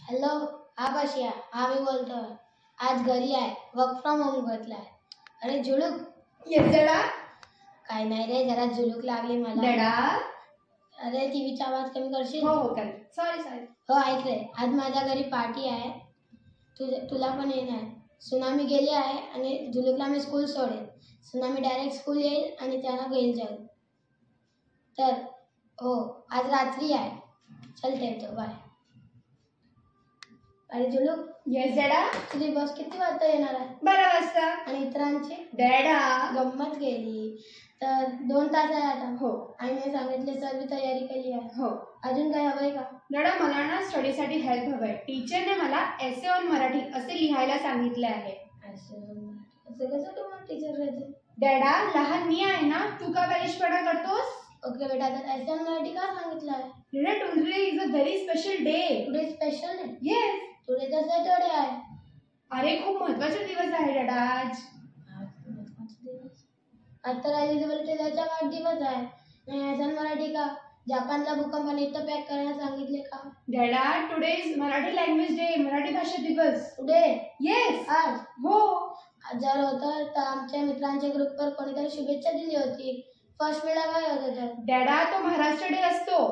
Hello, हा कशी आहे? हा मी बोलतोय. आज घरी आहे, वर्क फ्रॉम होम घेतलाय. अरे झुळूक, येस डॅडा. काय नाही रे, जरा झुळूक लागली मला. डॅडा. अरे टीव्हीचा आवाज कमी करशील? हो कर. सॉरी. हो ऐक रे, आज माझ्या घरी पार्टी आहे. तुला पण येणार. सुनामी गेली आहे आणि झुळूकला मी स्कूल सोडेल. सुनामी डायरेक्ट स्कूल येईल आणि त्याला घेईल जाऊ. तर हो, आज रात्री आहे. चल ठेवतो, बाय. अरे झुळूक, येस डॅडा. तुझी बस किती वाजता येणार आहे? 12 वाजता. आणि इतरांची? डॅडा. गंमत गेली. तर 2 तास आहे आता. हो. आणि मी सांगितले सर्व तयारी केली आहे. हो. अजून काय हवंय का? डॅडा मला ना स्टडीसाठी हेल्प हवंय. टीचरने मला एसे ऑन मराठी असे लिहायला सांगितले आहे. असं कसं तुम्हाला टीचर राहते? डॅडा, लहान मी आहे ना, तू का बलिशपणा करतोस? ओके बेटा, तर एसे ऑन मराठी का सांगितलं आहे? डॅडा, today is a very special day. Today special day? Yes. Today तर सॅटरडे आहे. अरे खूप महत्त्वाचा दिवस आहे डॅडा आज. आज तर एलिजिबिलिटी डेचा वाढदिवस आहे. नाही एसे ऑन मराठी का? जपानला भूकंपाने इथं पॅक करायला सांगितले का? डॅडा, today is Marathi language day, Marathi भाषा दिवस. टुडे? येस. आज? हो. जर होतं तर आमच्या मित्रांच्या ग्रुपवर कोणीतरी शुभेच्छा दिली होती. फर्स्ट वेळा काय होतं तर? डॅडा, तो महाराष्ट्र डे असतो.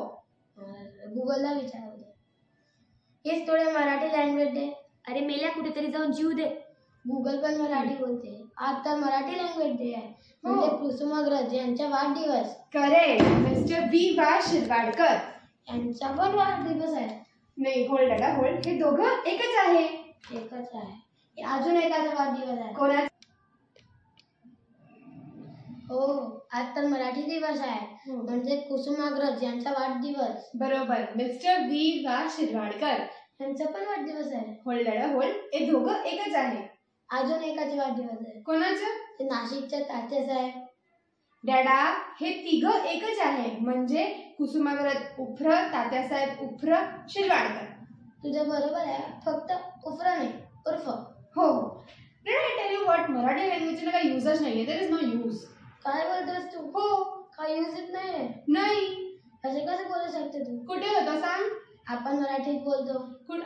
गुगलला विचारलं. हेच थोडे मराठी लँग्वेज डे. अरे मेल्या, कुठेतरी जाऊन जीव दे. गुगल पण मराठी बोलते. आज तर मराठी लँग्वेज डे आहे. म्हणजे कुसुमाग्रज यांचा वाढदिवस. करेक्ट. मिस्टर वी वा शिरवाडकर यांचा पण वाढदिवस आहे. नाही, होल्ड डॅडा, होल्ड. हे दोघं एकच आहे. एकच आहे. अजून एकाचा वाढदिवस आहे. कोणाचा? हो, आज तर मराठी दिवस आहे. म्हणजे कुसुमाग्रज यांचा वाढदिवस. बरोबर. मिस्टर वी वा शिरवाडकर यांचा पण वाढदिवस आहे. होल्ड डॅडा, होल्ड. हे दोघं एकच आहे. अजून एकाचा वाढदिवस आहे. कोणाचं? ते नाशिकच्या तात्याच आहे. डॅडा, हे तिघं एकच आहे. म्हणजे कुसुमाग्रज उफ्र, तात्यासाहेब उफ्र, शिरवाडकर. तुझं बरोबर आहे, फक्त उफ्र नाही, उर्फ. हो. डॅडा, I tell you what, Marathi लँग्वेजला काही युजच नाहीये. There is no use. काय बोलतोस तू? हो. काय यूज येत नाही? नाही. असे कसं बोलू शकते तू? कुठे होतं सांग? आपण मराठीत बोलतो.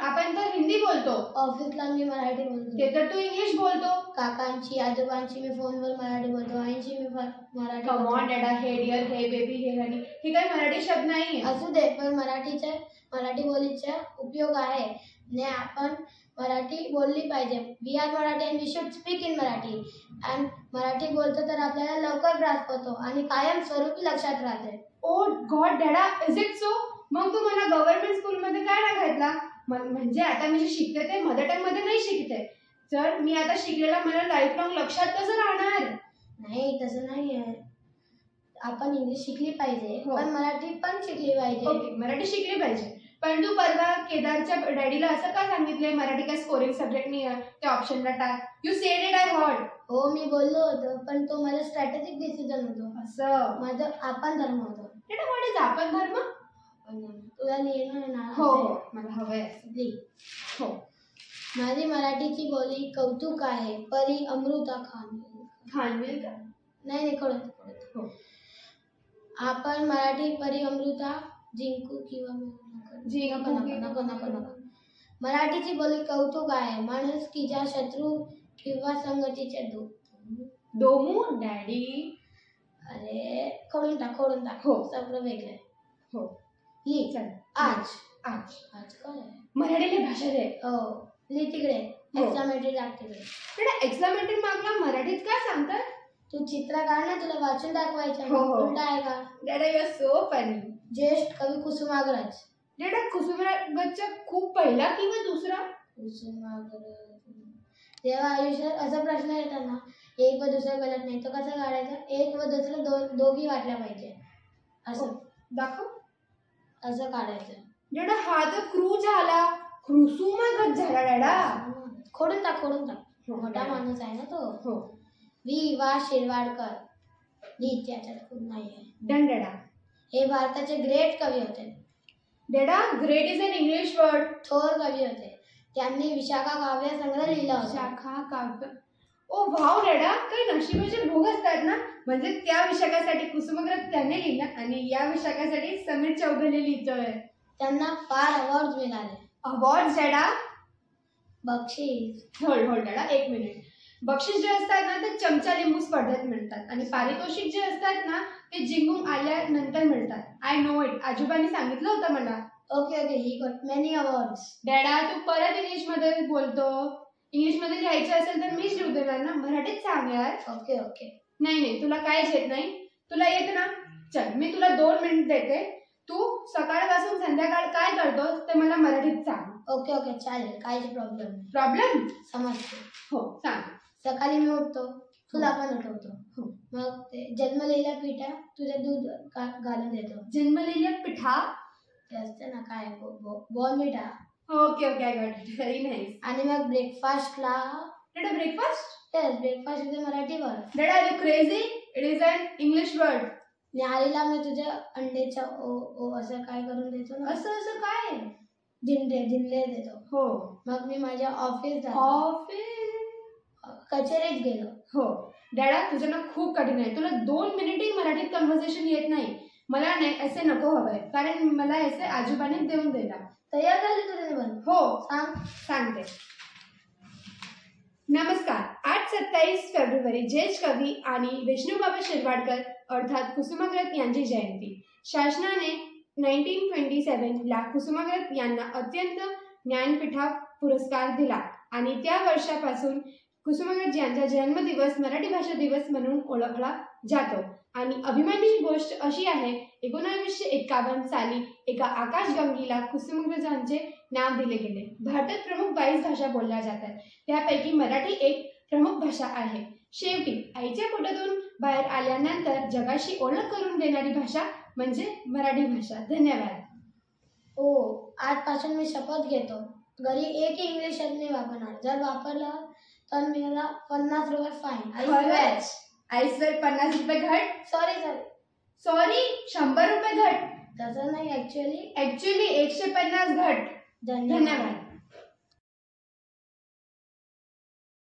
आपण तर हिंदी बोलतो. ऑफिसला मी मराठी बोलतो. ते तर तू इंग्लिश बोलतो. काकांची, आजोबांची मी फोनवर मराठी बोलतो. आईंची मी मराठी कम बोलतो. ऑन डॅडा, हे डिअर, हे बेबी, हे हनी, हे काही मराठी शब्द नाही. असू दे, पण मराठी बोलीचा उपयोग आहे. ने आपण मराठी बोलली पाहिजे. We are Marathi and we should speak in Marathi. And Marathi बोलतो तर आपल्याला लवकर ग्रास्प होतो आणि कायम स्वरूपी लक्षात राहते. ओ गॉड डॅडा, इज इट सो? मग तू मला गव्हर्नमेंट स्कूलमध्ये काय ना घातला? म्हणजे आता मी जे शिकते ते मदर टंग मध्ये नाही शिकते. तर मी आता शिकलेला मला लाईफ लॉंग लक्षात कसं राहणार? नाही, तसं नाही आहे. आपण इंग्लिश शिकली पाहिजे, हो. पण मराठी पण शिकली पाहिजे. ओके, मराठी शिकली पाहिजे. पण तू परवा केदारच्या डॅडीला असं का सांगितलंय मराठी काय स्कोरिंग सब्जेक्ट नाही आहे, त्या ऑप्शनला टाक? You sed it, I heard. हो, मी बोललो होतो, पण तो माझा स्ट्रॅटेजिक डिसिजन होतो. असं? माझं आपण धर्म होतं. व्हॉट इज आपण धर्म? तुला लिहिणं आहे ना? हो, मला हवंय. हो. माझी मराठीची बोली कौतुक आहे. परी अमृता खानविलकर. नाही, कळत. हो. आपण मराठी परी अमृता जिंकू किंवा नको. मराठीची बोली कौतुक आहे. माणूस की ज्या शत्रू किंवा संगतीचे दोमू डॅडी. अरे खोडून टाक. हो. सगळं वेगळं. हो. लिह. चल. आज काय आहे? मराठी भाषा दे. हो, लिह तिकडे. हो. एक्सक्लेमेटरी टाक तिकडे. एक्सक्लेमेटरी मार्कला मराठीत काय सांगतात? तू चित्र काढ ना, तुला वाचून दाखवायचं. हो. उलटा आहे का? डॅडा, यू आर सो फनी. ज्येष्ठ कवी कुसुमाग्रज. डॅडा, कुसुमाग्रजचा खूप पहिला किंवा दुसरा? कुसुमाग्रज. जेव्हा आयुष्यात असा प्रश्न येतात ना, एक व दुसरं गलत नाही, तो कसं काढायचा? एक व दुसरं दोघी वाटल्या पाहिजे. असं दाखव. असं काढायचं. डॅडा, हा तर क्रू झाला, कुसुमाग्रज झाला. डॅडा, खोडून टाक. मोठा माणूस आहे ना तो. हो. वी वा शिरवाडकर. त्याच्यात खूप नाही आहे. डन डॅडा. हे भारताचे ग्रेट कवी होते. डॅडा, great is an English word. थोर कवी होते. त्यांनी विशाखा काव्य संग्रह लिहिला होता. विशाखा काव्य. ओ वाव डॅडा, काही नशिबाचे भोग असतात ना. म्हणजे त्या विशाखासाठी कुसुमाग्रज त्याने लिहिला आणि या विशाखासाठी समीर चौगुले लिहितोय. त्यांना फार अवॉर्ड मिळाले. अवॉर्ड डॅडा? बक्षीस. होल्ड डॅडा, 1 मिनिट. बक्षीस जे असतात ना ते चमचा लिंबू स्पर्धेत मिळतात आणि पारितोषिक जे असतात ना ते जिंकून आल्यानंतर मिळतात. आय नो इट, आजोबांनी सांगितलं होतं मला. Okay okay, he got many awards. डॅडा तू परत इंग्लिशमध्ये बोलतो. इंग्लिशमध्ये लिहायचं असेल तर मीच लिहू देणार ना, मराठीत सांग यार. Okay okay. नाही तुला काहीच येत नाही. तुला येत ना, चल मी तुला 2 मिनिट देते. तू सकाळपासून संध्याकाळ काय करतोस ते मला मराठीत सांग. ओके ओके चालेल, काहीच प्रॉब्लेम नाही. प्रॉब्लेम? समजते. हो सांग. सकाळी मी उठतो, तुला पण उठवतो. हो. मग ते जन्मलेल्या पिठा तुझ्या दूध घालून देतो. जन्मलेल्या पिठा? ते असते ना काय Bournvita. Okay okay, I got it. Very nice. आणि मग ब्रेकफास्टला डॅडा breakfast? Yes, breakfast is Marathi word. डॅडा are you crazy? It is an English word. न्याहारीला मी तुझ्या अंड्याच्या ओ असं काय करून देतो ना. असं असं काय? दिंडे देतो. हो. मग मी माझ्या ऑफिस कचेरीत गेलो. हो. डॅडा तुझं ना खूप कठीण आहे. तुला 2 मिनिटही मराठीत कन्व्हर्सेशन येत नाही. मला नाही असे नको हवंय, कारण मला असे आजोबाने देऊन दिला. तयार झाली तुझे पण? हो सांगते. नमस्कार. आज 27 फेब्रुवारी ज्येष्ठ कवी आणि विष्णुबाबा शिरवाडकर अर्थात कुसुमाग्रज यांची जयंती. शासनाने 1927 ला कुसुमाग्रज यांना अत्यंत ज्ञानपीठ पुरस्कार दिला आणि त्या वर्षापासून कुसुमाग्रज यांचा जन्मदिवस मराठी भाषा दिवस म्हणून ओळखला जातो. आणि अभिमानाची गोष्ट अशी आहे, 1951 साली एका आकाशगंगीला कुसुमाग्रजांचे नाव दिले गेले. भारतात प्रमुख 22 भाषा बोलल्या जातात, त्यापैकी मराठी एक प्रमुख भाषा आहे. शेवटी आईच्या पोटातून बाहेर आल्यानंतर जगाशी ओळख करून देणारी भाषा म्हणजे मराठी भाषा. धन्यवाद. आजपासून मी शपथ घेतो, घरी एक इंग्लिश शब्द नाही वापरणार. जर वापरला तर मला 50 रुपये फाईन. आईसवर 50 रुपये घट? सॉरी 100 रुपये घट? तसं नाही, ऍक्च्युअली 150 घट. धन्यवाद.